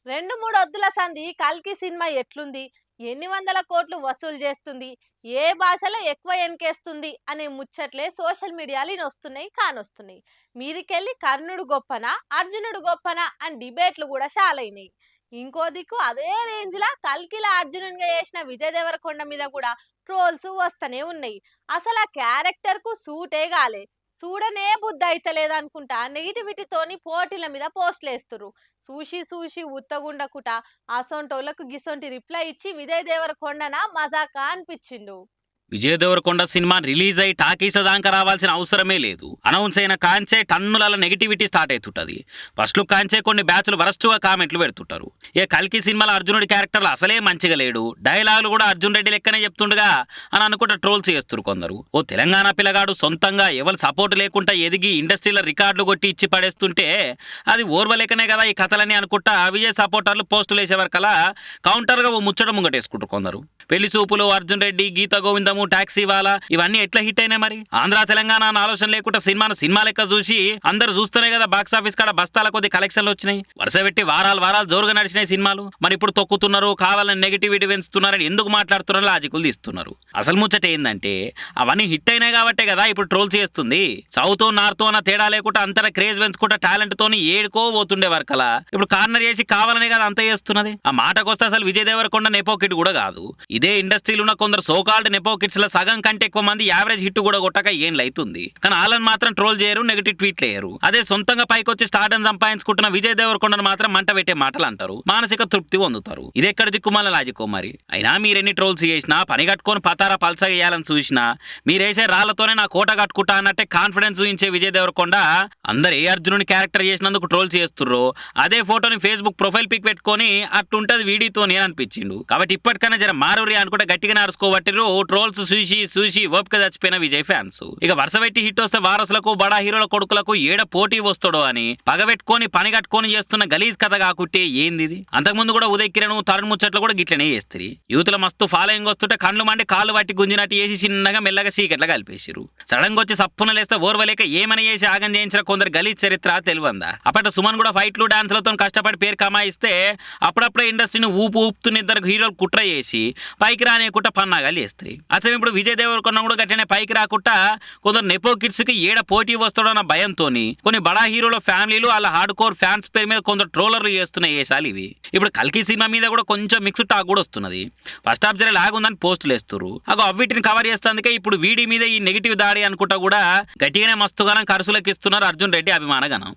2, 3 ఒద్దుల సంధి 'కల్కి' సినిమా ఎట్లుంది? ఎన్ని వందల కోట్లు వసూలు చేస్తుంది? ఏ భాషలో ఎక్కువ ఎనకేస్తుంది? అనే ముచ్చట్లే సోషల్ మీడియాలో ఇనొస్తున్నాయి, కానొస్తున్నాయి. మీదికెళ్ళి 'కర్ణుడు గొప్పనా? అర్జునుడు గొప్పనా?' అని డిబేట్లు గూడా షాలయినాయి. ఇంకో దిక్కు అదే రేంజ్‌ల 'కల్కి'ల అర్జునునిగా చేసిన విజయ్ దేవరకొండ మీద గూడా ట్రోల్స్ వస్తనే ఉన్నాయి. అసలా క్యారెక్టర్‌కు సూటే గాలే. చూడనే బుద్ధయితలేదనుకుంటా నెగటివిటీతోని పోటీల మీద పోస్టులేస్తుర్రు. సూషి ఉత్తగుండకుట అసొంటోళ్ళకు గిసొంటి రిప్లై ఇచ్చి విజయ్ దేవరకొండనా మజాకా అనిపిచ్చిండు. విజయ్ దేవరకొండ సినిమా రిలీజ్ అయి టాకీస్ దాకా రావాల్సిన అవసరమే లేదు. అనౌన్స్ అయిన కాంచే టన్నుల నెగిటివిటీ స్టార్ట్ అవుతుంటది. ఫస్ట్ లుక్ కాంచే కొన్ని బ్యాచ్లు వరస్టుగా కామెంట్లు పెడుతుంటారు. ఏ కల్కి సినిమాలో అర్జునుడి క్యారెక్టర్లు అసలే మంచిగా లేడు, డైలాగులు కూడా అర్జున్ రెడ్డి లెక్కనే చెప్తుండగా అని అనుకుంటా ట్రోల్స్ చేస్తారు కొందరు. ఓ తెలంగాణ పిల్లగాడు సొంతంగా ఎవరు సపోర్ట్ లేకుండా ఎదిగి ఇండస్ట్రీలో రికార్డులు కొట్టి ఇచ్చి పడేస్తుంటే అది ఓర్వలేకనే కదా ఈ కథలని అనుకుంటా విజయ్ సపోర్టర్లు పోస్టులు వేసేవరకలా కౌంటర్గా ఓ ముచ్చట ముంగటేసుకుంటారు కొందరు. పెళ్లి చూపులు, అర్జున్ రెడ్డి, గీత గోవిందము, టాక్సీ వాలా ఇవన్నీ ఎట్లా హిట్ అయినాయి మరి? ఆంధ్ర తెలంగాణ అన్న ఆలోచన లేకుండా సినిమాను సినిమా లెక్క చూసి అందరు చూస్తేనే కదా బాక్స్ ఆఫీస్ కాడ బస్తాల కొద్ది కలెక్షన్లు వచ్చినాయి. వరుస పెట్టి వారాలు జోరుగా నడిచినాయి సినిమాలు. మరి ఇప్పుడు తొక్కుతున్నారు, కావాలని నెగిటివిటీ పెంచుతున్నారని ఎందుకు మాట్లాడుతున్నారు, లాజికులు తీస్తున్నారు. అసలు ముచ్చట ఏందంటే అవన్నీ హిట్ అయినాయి కాబట్టే కదా ఇప్పుడు ట్రోల్స్ చేస్తుంది. సౌత్ నార్త్ అన్న తేడా లేకుండా అంతటా క్రేజ్ పెంచుకుంటా టాలెంట్ తోని ఏడుకో పోతుండే వరకలా ఇప్పుడు కార్నర్ చేసి కావాలనే కదా అంత చేస్తున్నది. ఆ మాటకొస్తే అసలు విజయ్ దేవరకొండ నెపోకిట్ కూడా కాదు. ఇదే ఇండస్ట్రీలో ఉన్న కొందరు సోకాల్డ్ నెపోకిట్స్ లో సగం కంటే ఎక్కువ మంది యావరేజ్ హిట్ కూడా కొట్టక ఏం లైతుంది. కానీ వాళ్ళని మాత్రం ట్రోల్ చేయరు, నెగిటివ్ ట్వీట్లు వేయరు. అదే సొంతంగా పైకొచ్చి స్టార్డన్ సంపాదించుకుంటున్న విజయ్ దేవరకొండను మాత్రం మంట పెట్టే మాటలు అంటారు, మానసిక తృప్తి పొందుతారు. ఇది ఎక్కడ దిక్కుమాల లాజికో మరి? అయినా మీరెన్ని ట్రోల్స్ చేసినా, పని కట్టుకొని పతారా పల్సగా వేయాలని చూసినా, మీరేసే రాళ్లతోనే నా కోట కట్టుకుంటా అన్నట్టే కాన్ఫిడెన్స్ చూపించే విజయ్ దేవరకొండ అందరు ఏ అర్జునుని క్యారెక్టర్ చేసినందుకు ట్రోల్స్ చేస్తుర్రో అదే ఫోటోని ఫేస్బుక్ ప్రొఫైల్ పిక్ పెట్టుకొని అట్లుంటది వీడియోతో నేను అనిపించిండు. కాబట్టి ఇప్పటికైనా జర మారురి అనుకుంటే గట్టిగా నడుచుకోబట్టిరు ట్రోల్స్ చూసి ఓపిక చచ్చిపోయిన విజయ్ ఫ్యాన్స్. ఇక వరుస పెట్టి హిట్ వస్తే వారసులకు, బడా హీరోల కొడుకులకు ఏడ పోటీ వస్తాడో అని పగబెట్టుకొని పని కట్టుకొని చేస్తున్న గలీజ్ కథ కాకుంటే ఏంది ఇది? అంతకుముందు కూడా ఉదయ్ కిరణ్, తరుణ్ ముచ్చట్లు కూడా గిట్లనే చేస్తారు. యూత్ లో మస్తు ఫాలోయింగ్ వస్తుంటే కళ్ళు మండి కాళ్ళు పట్టి గుంజినట్టు చేసి చిన్నగా మెల్లగా సీకెట్లా కలిపేసారు. సడన్ గా వచ్చి సప్పున లేస్తే ఓర్వలేక ఏమని చేసి ఆగం చేయించిన కొందరు గలీజ్ చరిత్ర తెలివందా? అప్పటి సుమన్ కూడా ఫైట్లు, డాన్స్లతో కష్టపడి పేరు కమాయిస్తే అప్పుడప్పుడే ఇండస్ట్రీని ఊపుతున్న ఇద్దరు హీరోలు కుట్ర చేసి పైకి రానియకుండా పన్నాగాలు చేస్తారు. అసలు ఇప్పుడు విజయ్ దేవరకొండ కూడా గట్లనే పైకి రాకుండా కొందరు నెపో కిడ్స్ కి ఏడ పోటీ వస్తాడో అన్న భయంతో కొన్ని బడా హీరోల ఫ్యామిలీలు వాళ్ళ హార్డ్ కోర్ ఫ్యాన్స్ పేరు మీద కొందరు ట్రోలర్లు చేస్తున్న వేసాలు ఇవి. ఇప్పుడు కల్కి సినిమా మీద కూడా కొంచెం మిక్స్డ్ టాక్ కూడా వస్తున్నది. ఫస్ట్ హాఫ్ జర లాగుందని పోస్టులు వేస్తారు. అవిటిని కవర్ చేస్తేందుకే ఇప్పుడు వీడి మీద ఈ నెగిటివ్ దాడి అనుకుంటా కూడా గట్టిగానే మస్తుగానం ఖర్చులకు ఇస్తున్నారు అర్జున్ రెడ్డి అభిమానగనం.